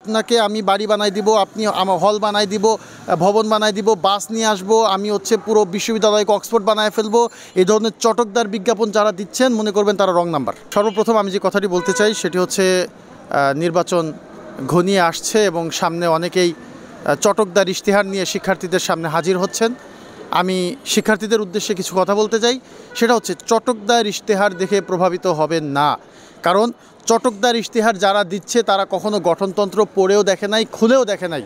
আপনাকে আমি বাড়ি বানাই দিব, আপনি আমার হল বানাই দিব, ভবন বানাই দিব, বাস নিয়ে আসবো, আমি হচ্ছে পুরো বিশ্ববিদ্যালয়কে অক্সফোর্ড বানায় ফেলবো, এই ধরনের চটকদার বিজ্ঞাপন যারা দিচ্ছেন মনে করবেন তারা রং নাম্বার। সর্বপ্রথম আমি যে কথাটি বলতে চাই সেটি হচ্ছে নির্বাচন ঘনিয়ে আসছে এবং সামনে অনেকেই চটকদার ইশতেহার নিয়ে শিক্ষার্থীদের সামনে হাজির হচ্ছেন। আমি শিক্ষার্থীদের উদ্দেশ্যে কিছু কথা বলতে চাই, সেটা হচ্ছে চটকদার ইশতেহার দেখে প্রভাবিত হবেন না। কারণ চটকদার ইশতেহার যারা দিচ্ছে তারা কখনো গঠনতন্ত্র পড়েও দেখে নাই, খুলেও দেখে নাই।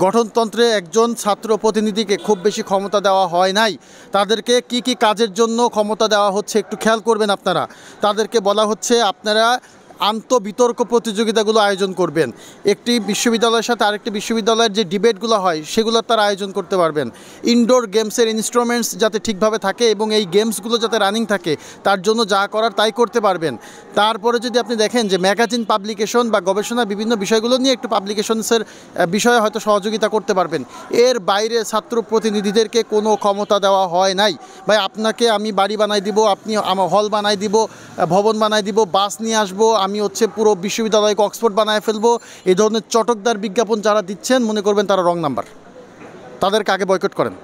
গঠনতন্ত্রে একজন ছাত্র প্রতিনিধিকে খুব বেশি ক্ষমতা দেওয়া হয় নাই। তাদেরকে কি কি কাজের জন্য ক্ষমতা দেওয়া হচ্ছে একটু খেয়াল করবেন আপনারা। তাদেরকে বলা হচ্ছে আপনারা আন্তঃবিতর্ক প্রতিযোগিতাগুলো আয়োজন করবেন, একটি বিশ্ববিদ্যালয়ের সাথে আরেকটি বিশ্ববিদ্যালয়ের যে ডিবেটগুলো হয় সেগুলোর তারা আয়োজন করতে পারবেন। ইনডোর গেমসের ইনস্ট্রুমেন্টস যাতে ঠিকভাবে থাকে এবং এই গেমসগুলো যাতে রানিং থাকে তার জন্য যা করার তাই করতে পারবেন। তারপরে যদি আপনি দেখেন যে ম্যাগাজিন পাবলিকেশন বা গবেষণা বিভিন্ন বিষয়গুলো নিয়ে একটু পাবলিকেশনসের বিষয়ে হয়তো সহযোগিতা করতে পারবেন। এর বাইরে ছাত্র প্রতিনিধিদেরকে কোনো ক্ষমতা দেওয়া হয় নাই। ভাই আপনাকে আমি বাড়ি বানাই দিব, আপনি আমার হল বানাই দিব, ভবন বানাই দিব, বাস নিয়ে আসবো, আমি হচ্ছে পুরো বিশ্ববিদ্যালয়কে অক্সফোর্ড বানায় ফেলবো, এই ধরনের চটকদার বিজ্ঞাপন যারা দিচ্ছেন মনে করবেন তারা রং নাম্বার। তাদেরকে আগে বয়কট করেন।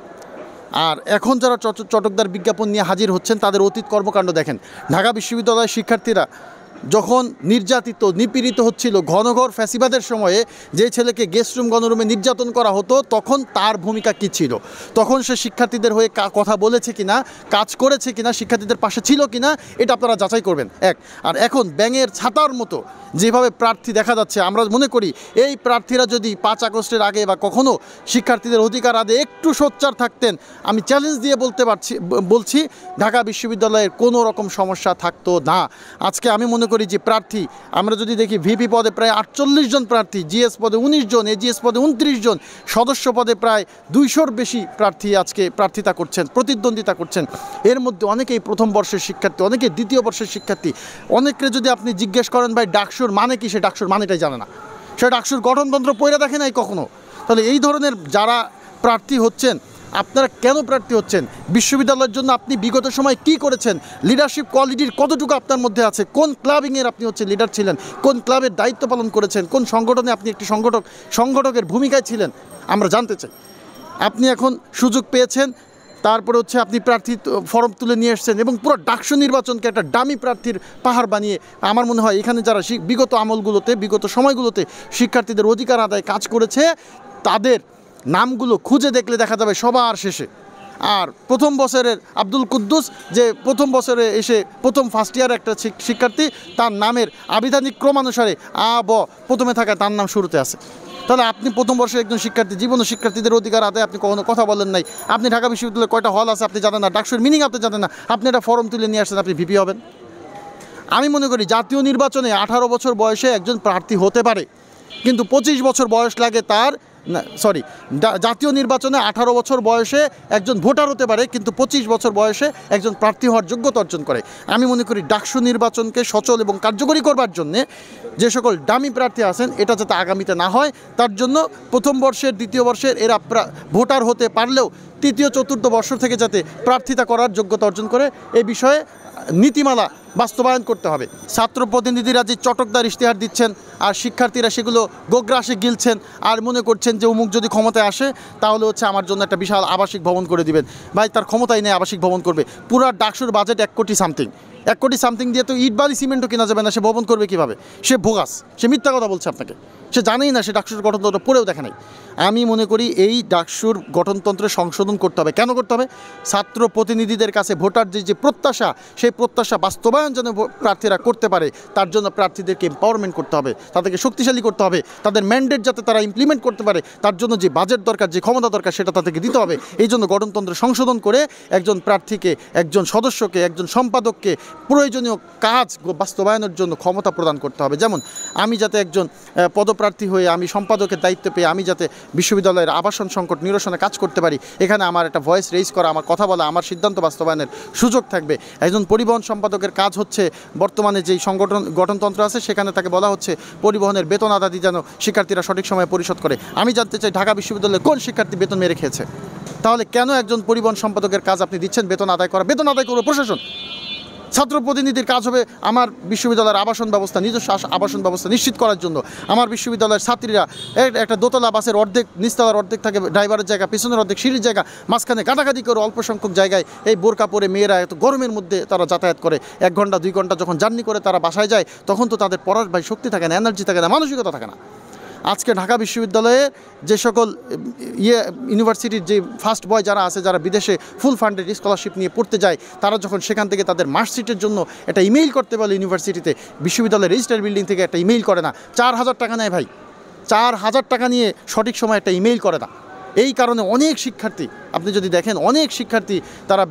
আর এখন যারা চটকদার বিজ্ঞাপন নিয়ে হাজির হচ্ছেন তাদের অতীত কর্মকাণ্ড দেখেন। ঢাকা বিশ্ববিদ্যালয়ের শিক্ষার্থীরা যখন নির্যাতিত নিপীড়িত হচ্ছিল ঘনঘর ফ্যাসিবাদের সময়ে, যে ছেলেকে গেস্ট রুম গণরুমে নির্যাতন করা হতো তখন তার ভূমিকা কী ছিল, তখন সে শিক্ষার্থীদের হয়ে কথা বলেছে কিনা, কাজ করেছে কিনা, শিক্ষার্থীদের পাশে ছিল কিনা, এটা আপনারা যাচাই করবেন। আর এখন ব্যাঙের ছাতার মতো যেভাবে প্রার্থী দেখা যাচ্ছে, আমরা মনে করি এই প্রার্থীরা যদি 5 আগস্টের আগে বা কখনো শিক্ষার্থীদের অধিকার আদে একটু সোচ্চার থাকতেন, আমি চ্যালেঞ্জ দিয়ে বলছি ঢাকা বিশ্ববিদ্যালয়ের কোনো রকম সমস্যা থাকতো না। আজকে আমি মনে করি যে প্রার্থী আমরা যদি দেখি ভিপি পদে প্রায় 48 জন প্রার্থী, জিএস পদে 19 জন, এজিএস পদে 29 জন, সদস্য পদে প্রায় 200-র বেশি প্রার্থী আজকে প্রার্থিতা করছেন, প্রতিদ্বন্দ্বিতা করছেন। এর মধ্যে অনেকেই প্রথম বর্ষের শিক্ষার্থী, অনেকে দ্বিতীয় বর্ষের শিক্ষার্থী। অনেককে যদি আপনি জিজ্ঞেস করেন ভাই ডাকসুর মানে কি, সে ডাকসুর মানেটাই জানে না, সে ডাকসুর গঠনতন্ত্র পড়ে দেখে নাই কখনো। তাহলে এই ধরনের যারা প্রার্থী হচ্ছেন, আপনারা কেন প্রার্থী হচ্ছেন? বিশ্ববিদ্যালয়ের জন্য আপনি বিগত সময় কি করেছেন? লিডারশিপ কোয়ালিটির কতটুকু আপনার মধ্যে আছে? কোন ক্লাবিংয়ের আপনি হচ্ছে লিডার ছিলেন? কোন ক্লাবের দায়িত্ব পালন করেছেন? কোন সংগঠনে আপনি একটি সংগঠকের ভূমিকায় ছিলেন? আমরা জানতে চাই। আপনি এখন সুযোগ পেয়েছেন, তারপরে হচ্ছে আপনি প্রার্থী ফর্ম তুলে নিয়ে এসেছেন এবং পুরো ডাকসু নির্বাচনকে একটা ডামি প্রার্থীর পাহাড় বানিয়ে, আমার মনে হয় এখানে যারা বিগত আমলগুলোতে, বিগত সময়গুলোতে শিক্ষার্থীদের অধিকার আদায় কাজ করেছে তাদের নামগুলো খুঁজে দেখলে দেখা যাবে সবার শেষে। আর প্রথম বছরের আব্দুল কুদ্দুস, যে প্রথম বছরে এসে প্রথম ফার্স্ট ইয়ার একটা শিক্ষার্থী, তার নামের আবিধানিক ক্রমানুসারে প্রথমে থাকা তার নাম শুরুতে আছে। তাহলে আপনি প্রথম বর্ষের একজন শিক্ষার্থী, জীবনে শিক্ষার্থীদের অধিকার আদায় আপনি কখনো কথা বলেন নাই। আপনি ঢাকা বিশ্ববিদ্যালয়ে কয়টা হল আছে আপনি জানেন না, ডাকসুর মিনিং আপনি জানেন না, আপনি একটা ফর্ম তুলে নিয়ে আসছেন, আপনি ভিপি হবেন? আমি মনে করি জাতীয় নির্বাচনে 18 বছর বয়সে একজন প্রার্থী হতে পারে, কিন্তু 25 বছর বয়স লাগে তার, জাতীয় নির্বাচনে 18 বছর বয়সে একজন ভোটার হতে পারে, কিন্তু 25 বছর বয়সে একজন প্রার্থী হওয়ার যোগ্যতা অর্জন করে। আমি মনে করি ডাকসু নির্বাচনকে সচল এবং কার্যকরী করবার জন্যে যে সকল ডামি প্রার্থী আছেন, এটা যাতে আগামীতে না হয় তার জন্য প্রথম বর্ষের, দ্বিতীয় বর্ষের এরা ভোটার হতে পারলেও তৃতীয় চতুর্থ বর্ষ থেকে যাতে প্রার্থিতা করার যোগ্যতা অর্জন করে, এই বিষয়ে নীতিমালা বাস্তবায়ন করতে হবে। ছাত্র প্রতিনিধিরা যে চটকদার ইশতেহার দিচ্ছেন আর শিক্ষার্থীরা সেগুলো গোগ্রাসে গিলছেন আর মনে করছেন যে অমুক যদি ক্ষমতায় আসে তাহলে হচ্ছে আমার জন্য একটা বিশাল আবাসিক ভবন করে দিবেন। ভাই তার ক্ষমতাই নেই আবাসিক ভবন করবে। পুরা ডাকসুর বাজেট 1 কোটি সামথিং, 1 কোটি সামথিং দিয়ে তো ইট বালি সিমেন্টও কেনা যাবে না, সে ভবন করবে কীভাবে? সে ভোগাস, সে মিথ্যা কথা বলছে আপনাকে, সে জানেই না, সে ডাকসুর গঠনতন্ত্র পড়েও দেখে নাই। আমি মনে করি এই ডাকসুর গঠনতন্ত্রে সংশোধন করতে হবে। কেন করতে হবে? ছাত্র প্রতিনিধিদের কাছে ভোটার যে প্রত্যাশা, সেই প্রত্যাশা বাস্তবায়ন যেন প্রার্থীরা করতে পারে তার জন্য প্রার্থীদেরকে এম্পাওয়ারমেন্ট করতে হবে, তাদেরকে শক্তিশালী করতে হবে, তাদের ম্যান্ডেট যাতে তারা ইমপ্লিমেন্ট করতে পারে তার জন্য যে বাজেট দরকার, যে ক্ষমতা দরকার সেটা তাদেরকে দিতে হবে। এই জন্য গঠনতন্ত্র সংশোধন করে একজন প্রার্থীকে, একজন সদস্যকে, একজন সম্পাদককে প্রয়োজনীয় কাজ বাস্তবায়নের জন্য ক্ষমতা প্রদান করতে হবে। যেমন আমি যাতে একজন পদপ্রার্থী হয়ে আমি সম্পাদকের দায়িত্ব পেয়ে আমি যাতে বিশ্ববিদ্যালয়ের আবাসন সংকট নিরসনে কাজ করতে পারি, এখানে আমার একটা ভয়েস রেইজ করা, আমার কথা বলা, আমার সিদ্ধান্ত বাস্তবায়নের সুযোগ থাকবে। একজন পরিবহন সম্পাদকের কাজ হচ্ছে বর্তমানে যেই গঠনতন্ত্র আছে সেখানে তাকে বলা হচ্ছে পরিবহনের বেতন আদাদি যেন শিক্ষার্থীরা সঠিক সময়ে পরিশোধ করে। আমি জানতে চাই ঢাকা বিশ্ববিদ্যালয়ে কোন শিক্ষার্থী বেতন মেরে খেয়েছে? তাহলে কেন একজন পরিবহন সম্পাদকের কাজ আপনি দিচ্ছেন বেতন আদায় করা? বেতন আদায় করবে প্রশাসন, ছাত্র প্রতিনিধির কাজ হবে আমার বিশ্ববিদ্যালয়ের আবাসন ব্যবস্থা, নিজস্ব আবাসন ব্যবস্থা নিশ্চিত করার জন্য। আমার বিশ্ববিদ্যালয়ের ছাত্রীরা একটা দোতলা বাসের অর্ধেক নিচতলার অর্ধেক থাকে ড্রাইভারের জায়গা, পেছনের অর্ধেক সিঁড়ির জায়গা, মাঝখানে কাটাকাটি করে অল্প সংখ্যক জায়গায় এই বোরকা পরে মেয়েরা এত গরমের মধ্যে তারা যাতায়াত করে। 1 ঘন্টা 2 ঘন্টা যখন জার্নি করে তারা বাসায় যায়, তখন তো তাদের পড়ার ভাই শক্তি থাকে না, এনার্জি থাকে না, মানসিকতা থাকে না। আজকে ঢাকা বিশ্ববিদ্যালয়ে যে সকল ইউনিভার্সিটির যে ফার্স্ট বয় যারা আছে, যারা বিদেশে ফুল ফান্ডেড স্কলারশিপ নিয়ে পড়তে যায়, তারা যখন সেখান থেকে তাদের মার্কশিটের জন্য একটা ইমেইল করতে বলে ইউনিভার্সিটিতে, বিশ্ববিদ্যালয়ের রেজিস্টার বিল্ডিং থেকে একটা ইমেইল করে না। 4000 টাকা নেয় ভাই, 4000 টাকা নিয়ে সঠিক সময় একটা ইমেইল করে না। এই কারণে অনেক শিক্ষার্থী, আপনি যদি দেখেন অনেক শিক্ষার্থী তারা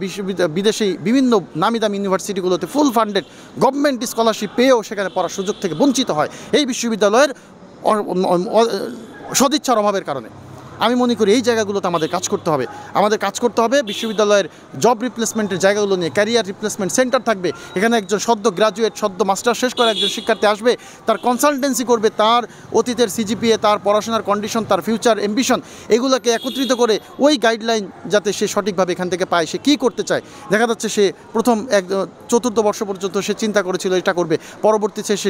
বিদেশি বিভিন্ন নামি দামি ইউনিভার্সিটিগুলোতে ফুল ফান্ডেড গভর্নমেন্ট স্কলারশিপ পেয়েও সেখানে পড়ার সুযোগ থেকে বঞ্চিত হয় এই বিশ্ববিদ্যালয়ের সদিচ্ছার অভাবের কারণে। আমি মনে করি এই জায়গাগুলোতে আমাদের কাজ করতে হবে। আমাদের কাজ করতে হবে বিশ্ববিদ্যালয়ের জব রিপ্লেসমেন্টের জায়গাগুলো নিয়ে ক্যারিয়ার রিপ্লেসমেন্ট সেন্টার থাকবে। এখানে একজন সদ্য গ্রাজুয়েট, সদ্য মাস্টার শেষ করে একজন শিক্ষার্থী আসবে, তার কনসালটেন্সি করবে, তার অতীতের সিজিপিএ, তার পড়াশোনার কন্ডিশন, তার ফিউচার অ্যাম্বিশন, এগুলোকে একত্রিত করে ওই গাইডলাইন যাতে সে সঠিকভাবে এখান থেকে পায়, সে কী করতে চায়। দেখা যাচ্ছে সে প্রথম 4th বর্ষ পর্যন্ত সে চিন্তা করেছিল এটা করবে, পরবর্তীতে সে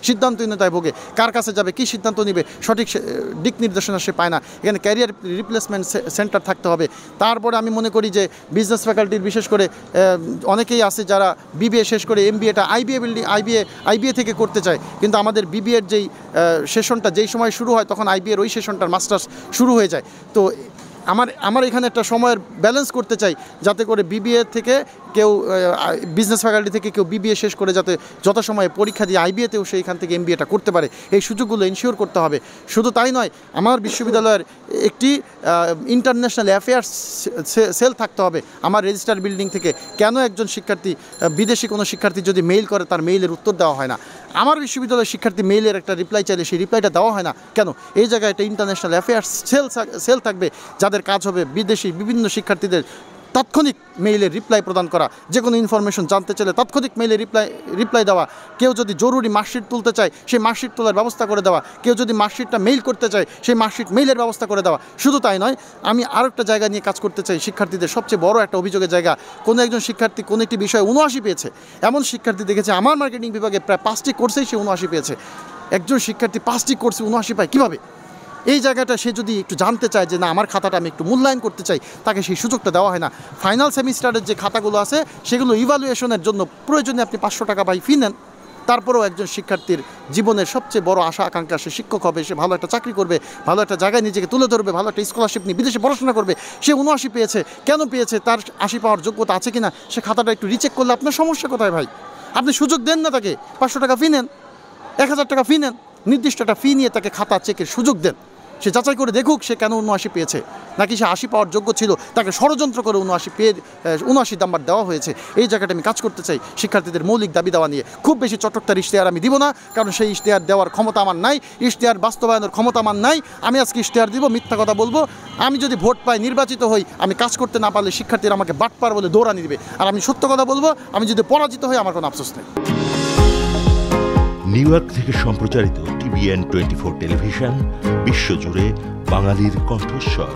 সিদ্ধান্তহীনতায় ভোগে, কার কাছে যাবে, কী সিদ্ধান্ত নেবে, সঠিক দিক নির্দেশনা সে পায় না। এখানে ক্যারিয়ার রিপ্লেসমেন্ট সেন্টার থাকতে হবে। তারপরে আমি মনে করি যে বিজনেস ফ্যাকাল্টির বিশেষ করে অনেকেই আছে যারা বিবিএ শেষ করে এমবিএটা আইবিএ থেকে করতে চায়, কিন্তু আমাদের বিবিএর যেই সেশনটা যেই সময় শুরু হয় তখন আইবিএর ওই সেশনটার মাস্টার্স শুরু হয়ে যায়। তো আমার এখানে একটা সময়ের ব্যালেন্স করতে চাই, যাতে করে বিবিএ থেকে কেউ বিজনেস ফ্যাকাল্টি থেকে কেউ বিবিএ শেষ করে যাতে যথাসময়ে পরীক্ষা দিয়ে আইবিএতেও সে এখান থেকে এমবিএটা করতে পারে, এই সুযোগগুলো এনশিওর করতে হবে। শুধু তাই নয়, আমার বিশ্ববিদ্যালয়ের একটি ইন্টারন্যাশনাল অ্যাফেয়ার্স সেল থাকতে হবে আমার রেজিস্টার বিল্ডিং থেকে। কেন একজন শিক্ষার্থী, বিদেশি কোনো শিক্ষার্থী যদি মেইল করে তার মেইলের উত্তর দেওয়া হয় না? আমার বিশ্ববিদ্যালয়ের শিক্ষার্থী মেইলের একটা রিপ্লাই চাইলে সেই রিপ্লাইটা দেওয়া হয় না কেন? এই জায়গায় একটা ইন্টারন্যাশনাল অ্যাফেয়ার্স সেল থাকবে, যাদের কাজ হবে বিদেশি বিভিন্ন শিক্ষার্থীদের তাৎক্ষণিক মেইলের রিপ্লাই প্রদান করা, যে কোনো ইনফরমেশন জানতে চাইলে তাৎক্ষণিক মেইলে রিপ্লাই দেওয়া, কেউ যদি জরুরি মার্কশিট তুলতে চায় সেই মার্কশিট তোলার ব্যবস্থা করে দেওয়া, কেউ যদি মার্কশিটটা মেইল করতে চায় সেই মার্কশিট মেইলের ব্যবস্থা করে দেওয়া। শুধু তাই নয়, আমি আরও একটা জায়গা নিয়ে কাজ করতে চাই। শিক্ষার্থীদের সবচেয়ে বড় একটা অভিযোগের জায়গা, কোনো একজন শিক্ষার্থী কোনো একটি বিষয়ে 79 পেয়েছে, এমন শিক্ষার্থী দেখেছে আমার মার্কেটিং বিভাগে প্রায় 5টি কোর্সেই সে 79 পেয়েছে। একজন শিক্ষার্থী 5টি কোর্সে 79 পায় কীভাবে? এই জায়গাটা সে যদি একটু জানতে চায় যে না আমার খাতাটা আমি একটু মূল্যায়ন করতে চাই, তাকে সেই সুযোগটা দেওয়া হয় না। ফাইনাল সেমিস্টারের যে খাতাগুলো আছে সেগুলো ইভ্যালুয়েশনের জন্য প্রয়োজনে আপনি 500 টাকা ফি নেন, তারপরেও একজন শিক্ষার্থীর জীবনের সবচেয়ে বড় আশা আকাঙ্ক্ষা, সে শিক্ষক হবে, সে ভালো একটা চাকরি করবে, ভালো একটা জায়গায় নিজেকে তুলে ধরবে, ভালো একটা স্কলারশিপ নিয়ে বিদেশে পড়াশোনা করবে। সে 79 পেয়েছে, কেন পেয়েছে, তার 80 পাওয়ার যোগ্যতা আছে কিনা, সে খাতাটা একটু রিচেক করলে আপনার সমস্যা কোথায় ভাই? আপনি সুযোগ দেন না তাকে, 500 টাকা ফি নেন, 1000 টাকা ফি নেন, নির্দিষ্ট একটা ফি নিয়ে তাকে খাতা চেকের সুযোগ দেন। সে যাচাই করে দেখুক সে কেন 79 পেয়েছে, নাকি সে 80 পাওয়ার যোগ্য ছিল, তাকে ষড়যন্ত্র করে 79 নাম্বার দেওয়া হয়েছে। এই জায়গাটা আমি কাজ করতে চাই শিক্ষার্থীদের মৌলিক দাবি দেওয়া নিয়ে। খুব বেশি চটকদার ইশতেহার আমি দিব না, কারণ সেই ইশতেহার দেওয়ার ক্ষমতা আমার নাই, ইশতেহার বাস্তবায়নের ক্ষমতা আমার নাই। আমি আজকে ইশতেহার দিব, মিথ্যা কথা বলবো। আমি যদি ভোট পাই, নির্বাচিত হই, আমি কাজ করতে না পারলে শিক্ষার্থীরা আমাকে বাটপার বলে দৌড়ানি দিবে। আর আমি সত্য কথা বলবো, আমি যদি পরাজিত হই আমার কোনো আফসোস নেই। নিউ ইয়র্ক থেকে সম্প্রচারিত TVN 24 টেলিভিশন বিশ্বজুড়ে বাঙালির কণ্ঠস্বর।